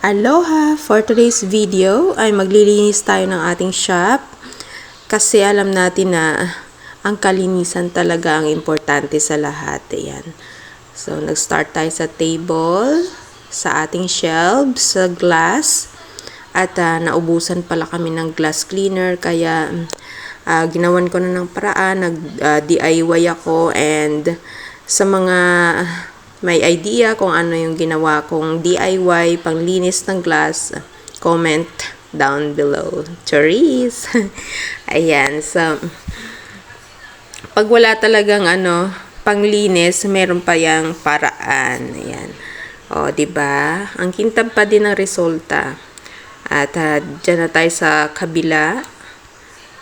Aloha! For today's video ay maglilinis tayo ng ating shop kasi alam natin na ang kalinisan talaga ang importante sa lahat. Ayan. So, nag-start tayo sa table, sa ating shelves, sa glass, at naubusan pala kami ng glass cleaner kaya ginawan ko na ng paraan, nag-DIY ako, and sa mga may idea kung ano yung ginawa kong DIY panglinis ng glass, comment down below. Charis! Ayan, so pag wala talagang panglinis, meron pa yang paraan. Ayan. O, diba? Ang kintab pa din ang resulta. At dyan na tayo sa kabila.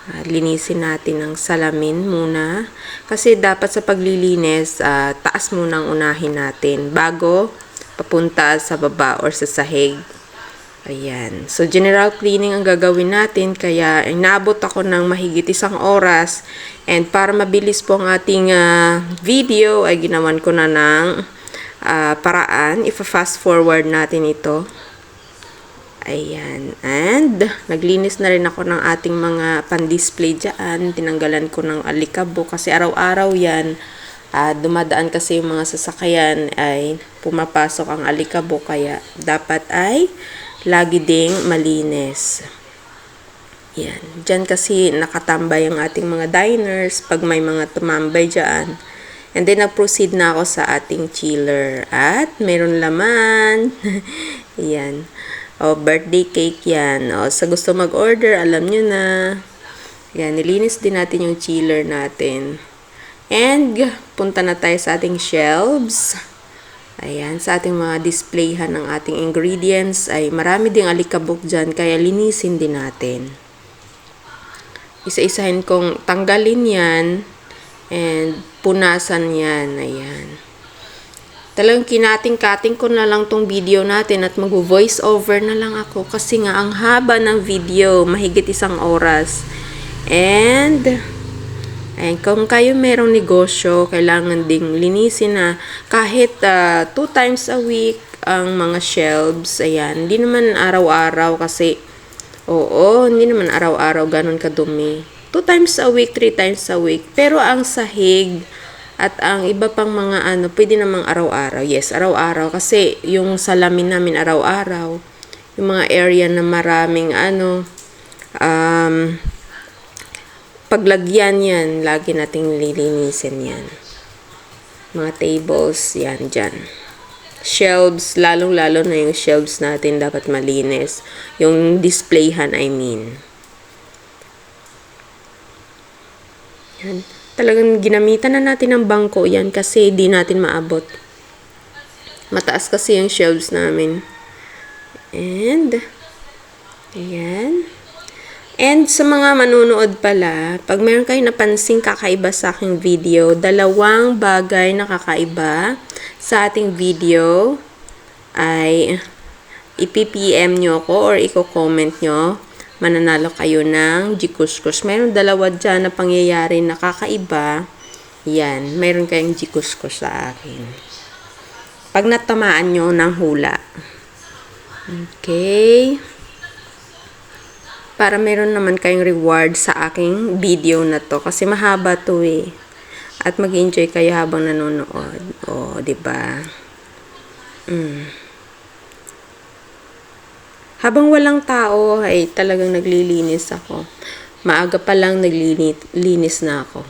Linisin natin ang salamin muna. Kasi dapat sa paglilinis, taas muna ang unahin natin bago papunta sa baba or sa sahig. Ayan. So, general cleaning ang gagawin natin. Kaya, inabot ako ng mahigit 1 oras. And para mabilis po ang ating video, ay ginawan ko na ng paraan. Ipa-fast forward natin ito. Ayan. And, naglinis na rin ako ng ating mga pan-display dyan. Tinanggalan ko ng alikabok kasi araw-araw yan. Dumadaan kasi yung mga sasakyan ay pumapasok ang alikabok. Kaya, dapat ay lagi ding malinis. Yan. Dyan kasi nakatambay ang ating mga diners pag may mga tumambay dyan. And then, nag-proceed na ako sa ating chiller. At, meron laman. Yan. O, birthday cake yan. O, sa gusto mag-order, alam nyo na. Yan, nilinis din natin yung chiller natin. And, punta na tayo sa ating shelves. Ayan, sa ating mga displayhan ng ating ingredients, ay marami ding alikabok dyan, kaya linisin din natin. Isa-isahin kong tanggalin yan, and punasan yan. Ayan. Talagang kinating-kating ko na lang tong video natin at mag-voice over na lang ako kasi nga ang haba ng video, mahigit 1 oras. And ayan, kung kayo merong negosyo, kailangan ding linisin na kahit 2 times a week ang mga shelves. Ayan, hindi naman araw-araw kasi hindi naman araw-araw ganun kadumi. 2 times a week, 3 times a week. Pero ang sahig at ang iba pang mga pwede namang araw-araw. Yes, araw-araw. Kasi yung salamin namin araw-araw. Yung mga area na maraming paglagyan yan, lagi nating lilinisin yan. Mga tables, yan, dyan. Shelves, lalong-lalo na yung shelves natin dapat malinis. Yung displayhan, I mean. Yan. Talagang ginamitan na natin ng bangko yan kasi di natin maabot. Mataas kasi yung shelves namin. And, ayan. And sa mga manunood pala, pag meron kayo napansing kakaiba sa aking video, 2 bagay na kakaiba sa ating video ay ipi-PM nyo ko or i-comment nyo. Mananalo kayo ng Jikuskus. Mayroon 2 dyan na pangyayari na kakaiba. Yan. Mayroon kayong Jikuskus sa akin. Pag natamaan nyo ng hula. Okay. Para meron naman kayong reward sa aking video na to. Kasi mahaba to eh. At mag-enjoy kayo habang nanonood. O, diba? Habang walang tao, ay talagang naglilinis ako. Maaga pa lang naglilinis na ako.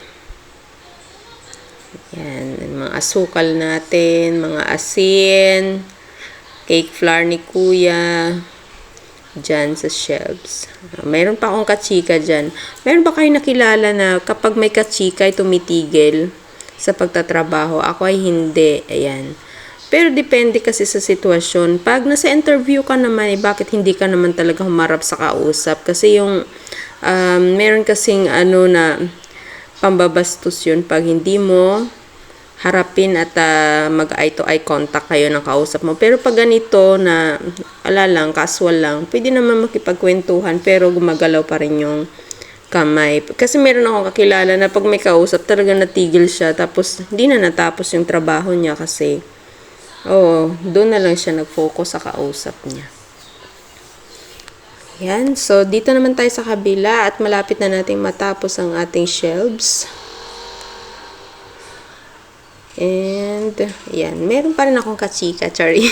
Yan, mga asukal natin, mga asin, cake flour ni kuya, dyan sa shelves. Mayroon pa akong kachika dyan. Mayroon ba kayo nakilala na kapag may kachika ay tumitigil sa pagtatrabaho? Ako ay hindi. Ayan. Pero depende kasi sa sitwasyon. Pag nasa interview ka naman, bakit hindi ka naman talaga humarap sa kausap? Kasi yung, meron kasing na pambabastos yun pag hindi mo harapin at mag-eye to eye contact kayo ng kausap mo. Pero pag ganito na, casual lang, pwede naman makipagkwentuhan pero gumagalaw pa rin yung kamay. Kasi meron akong kakilala na pag may kausap, talaga natigil siya. Tapos, hindi na natapos yung trabaho niya kasi doon na lang siya nag-focus sa kausap niya. Yan. So, dito naman tayo sa kabila at malapit na nating matapos ang ating shelves. And, yan. Meron pa rin akong kachika, sorry.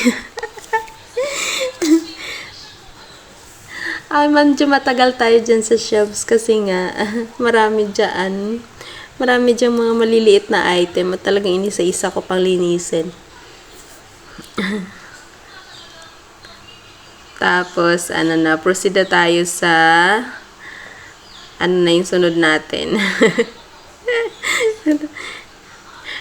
Ay, medyo matagal tayo dyan sa shelves kasi nga, marami dyan. Marami dyan mga maliliit na item at talagang inisa-isa ko pang linisin. Tapos, proceed na tayo sa, na yung sunod natin.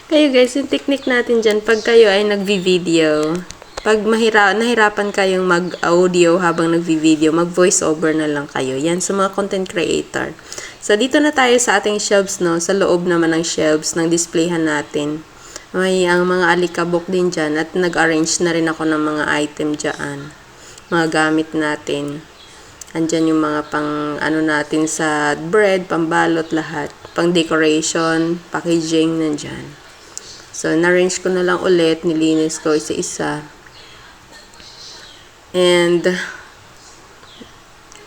Kayo guys, yung technique natin dyan, pag kayo ay nagvi-video, pag nahirapan kayong mag-audio habang nagvi-video, mag-voice over na lang kayo. Yan sa mga content creator. So, dito na tayo sa ating shelves, no? Sa loob naman ng shelves ng displayhan natin. May ang mga alikabok din dyan at nag-arrange na rin ako ng mga item dyan. Mga gamit natin. Andyan yung mga pang natin sa bread, pambalot, lahat. Pang decoration, packaging, nandyan. So, na-arrange ko na lang ulit, nilinis ko isa-isa. And,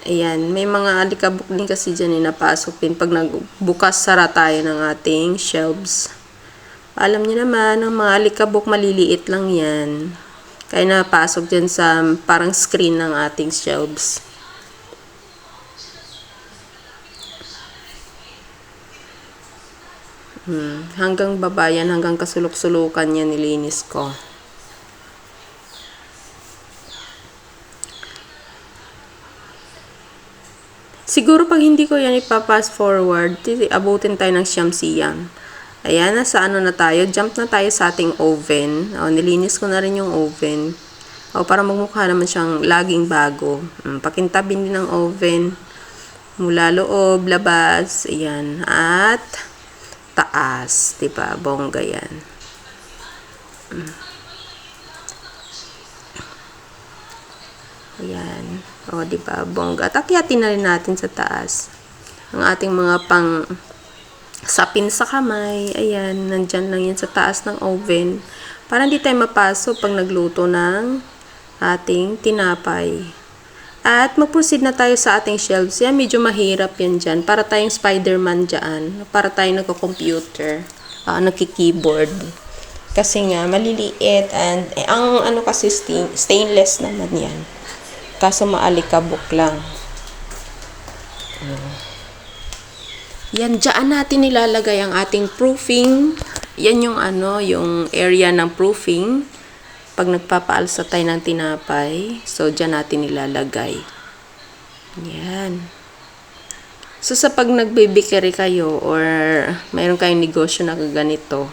ayan, may mga alikabok din kasi dyan napasok din pag nagbukas-sara tayo ng ating shelves. Alam niyo naman, ang mga alikabok maliliit lang yan. Kaya napasok dyan sa parang screen ng ating shelves. Hanggang baba yan, hanggang kasulok-sulukan yan nilinis ko. Siguro pag hindi ko yan ipapass forward, abutin tayo ng siyam-siyam. Ayan, nasa na tayo. Jump na tayo sa ating oven. Nilinis ko na rin yung oven. Para magmukha naman siyang laging bago. Pakintabin din ng oven. Mula loob, labas. Ayan. At taas. Diba? Bongga yan. Ayan. Diba? Bongga. Takyatin na rin natin sa taas. Ang ating mga pang sapin sa kamay. Ayan. Nandyan lang yan sa taas ng oven. Para hindi tayo mapasok pag nagluto ng ating tinapay. At mag-proceed na tayo sa ating shelves. Yan, medyo mahirap yan dyan. Para tayong Spider-Man dyan. Para tayong nagko-computer. Nagki-keyboard. Kasi nga, maliliit. And, ang kasi stainless naman yan. Kaso maalikabok lang. Yan, dyan natin nilalagay ang ating proofing. Yan yung yung area ng proofing. Pag nagpapaalsa tayo ng tinapay, so dyan natin nilalagay. Yan. So sa pag nagbe-bakery kayo or mayroon kayong negosyo na ganito,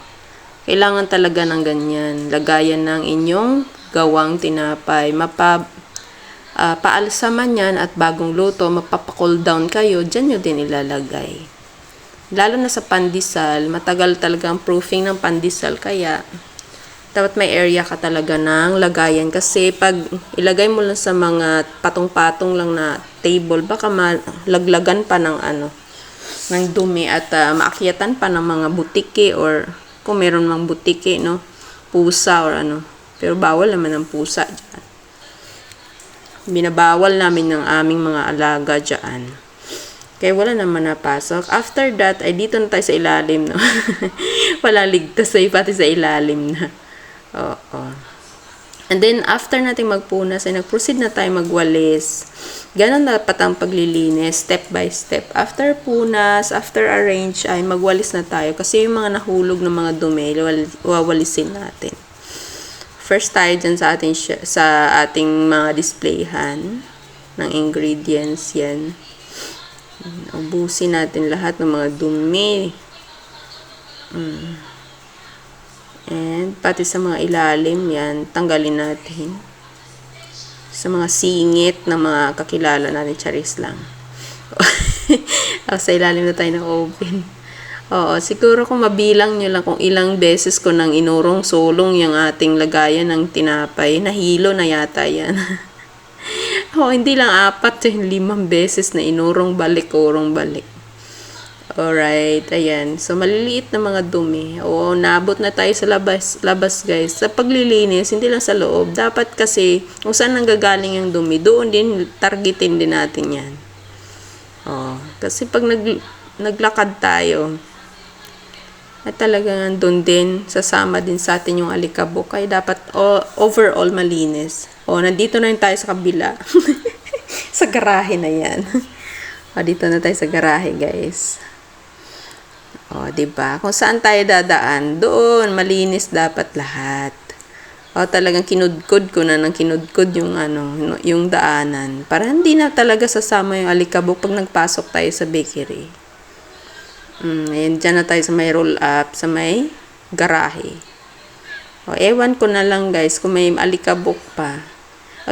kailangan talaga ng ganyan. Lagayan ng inyong gawang tinapay. Paalsa man yan at bagong luto, mapapa-cool down kayo, dyan nyo din ilalagay. Lalo na sa pandesal, matagal talaga ang proofing ng pandesal, kaya dapat may area ka talaga ng lagayan. Kasi pag ilagay mo lang sa mga patong-patong lang na table, baka malaglagan pa ng ng dumi at maakyatan pa ng mga butike or kung meron mang butike, no? Pusa or Pero bawal naman ang pusa dyan. Binabawal namin ng aming mga alaga dyan. Kaya wala naman napasok. After that, ay dito na tayo sa ilalim, no? Wala ligtas ay pati sa ilalim na. Oo. And then, after natin magpunas, ay nag-proceed na tayo magwalis. Ganon dapat ang paglilinis, step by step. After punas, after arrange, ay magwalis na tayo. Kasi yung mga nahulog ng mga dumi, wawalisin natin. First tayo dyan sa ating mga displayhan ng ingredients. Yan. Ubusin natin lahat ng mga dumi. And pati sa mga ilalim, yan, tanggalin natin. Sa mga singit na mga kakilala natin, charis lang. Sa ilalim na tayo ng oven. Oo, siguro kung mabilang nyo lang kung ilang beses ko nang inurong sulong yung ating lagayan ng tinapay, nahilo na yata yan. Hindi lang 4, 5 beses na inurong balik, urong balik. Alright, ayan. So, maliliit na mga dumi. Oo, naabot na tayo sa labas guys. Sa paglilinis, hindi lang sa loob. Dapat kasi, kung saan nanggagaling yung dumi, doon din, targetin din natin yan. Oh, kasi pag naglakad tayo, at talagang doon din, sasama din sa atin yung alikabok. Kaya dapat overall malinis. Oh, nandito na rin tayo sa kabila. Sa garahe na yan. Dito na tayo sa garahe guys. Diba? Kung saan tayo dadaan, doon, malinis dapat lahat. Talagang kinudkod ko na ng kinudkod yung, yung daanan. Para hindi na talaga sasama yung alikabok pag nagpasok tayo sa bakery. Ayan, dyan na tayo sa may roll up, sa may garahe. Ewan ko na lang guys, kung may alikabok pa.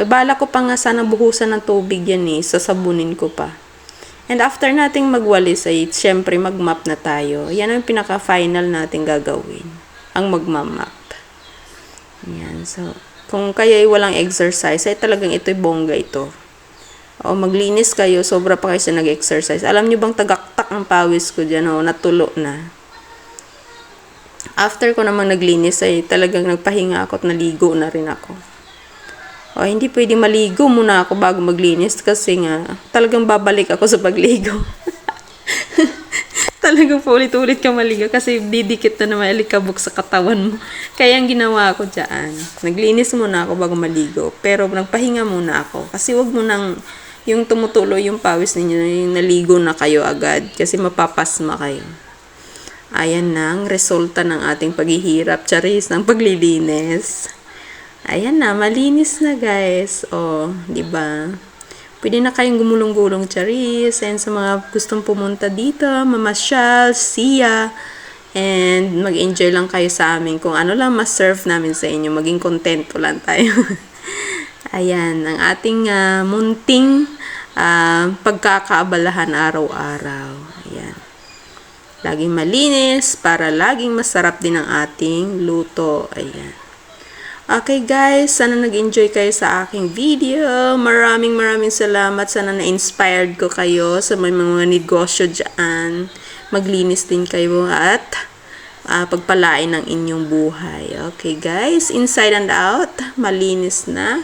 Bala ko pa nga sana buhusan ng tubig yan sasabunin ko pa. And after nating magwalis ay syempre magmap na tayo. Yan ang pinaka-final nating gagawin. Ang magmamap. Yan. So, kung kaya walang exercise, ay talagang ito'y bongga ito. Maglinis kayo, sobra pa kayo sa nag-exercise. Alam nyo bang tagaktak ang pawis ko dyan? Natulo na. After ko namang naglinis ay talagang nagpahinga ako at naligo na rin ako. Hindi pwede maligo muna ako bago maglinis kasi nga talagang babalik ako sa pagligo. Talagang paulit-ulit ka maligo kasi didikit na naman alikabok sa katawan mo. Kaya ang ginawa ko dyan, naglinis muna ako bago maligo. Pero nagpahinga muna ako kasi wag mo nang yung tumutuloy yung pawis ninyo, yung naligo na kayo agad kasi mapapasma kayo. Ayan na ang resulta ng ating paghihirap, charis, ng paglilinis. Ayan na, malinis na guys. Di ba? Pwede na kayong gumulong-gulong charis. And sa mga gustong pumunta dito, mamasyal, siya. And mag-enjoy lang kayo sa amin. Kung ano lang ma-serve namin sa inyo, maging kontento lang tayo. Ayan, ang ating munting pagkakaabalahan araw-araw. Ayan. Laging malinis para laging masarap din ang ating luto. Ayan. Okay guys, sana nag-enjoy kayo sa aking video. Maraming salamat. Sana na-inspired ko kayo sa may mga negosyo dyan. Maglinis din kayo at pagpalain ng inyong buhay. Okay guys, inside and out, malinis na.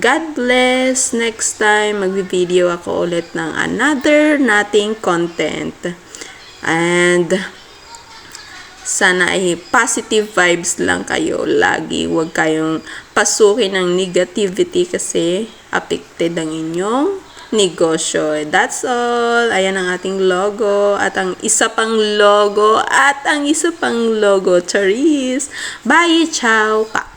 God bless. Next time, mag-video ako ulit ng another nating content. And sana ay positive vibes lang kayo lagi. Huwag kayong pasukin ng negativity kasi affected ang inyong negosyo. That's all. Ayan ang ating logo at ang isa pang logo at ang isa pang logo. Charis! Bye! Ciao! Pa!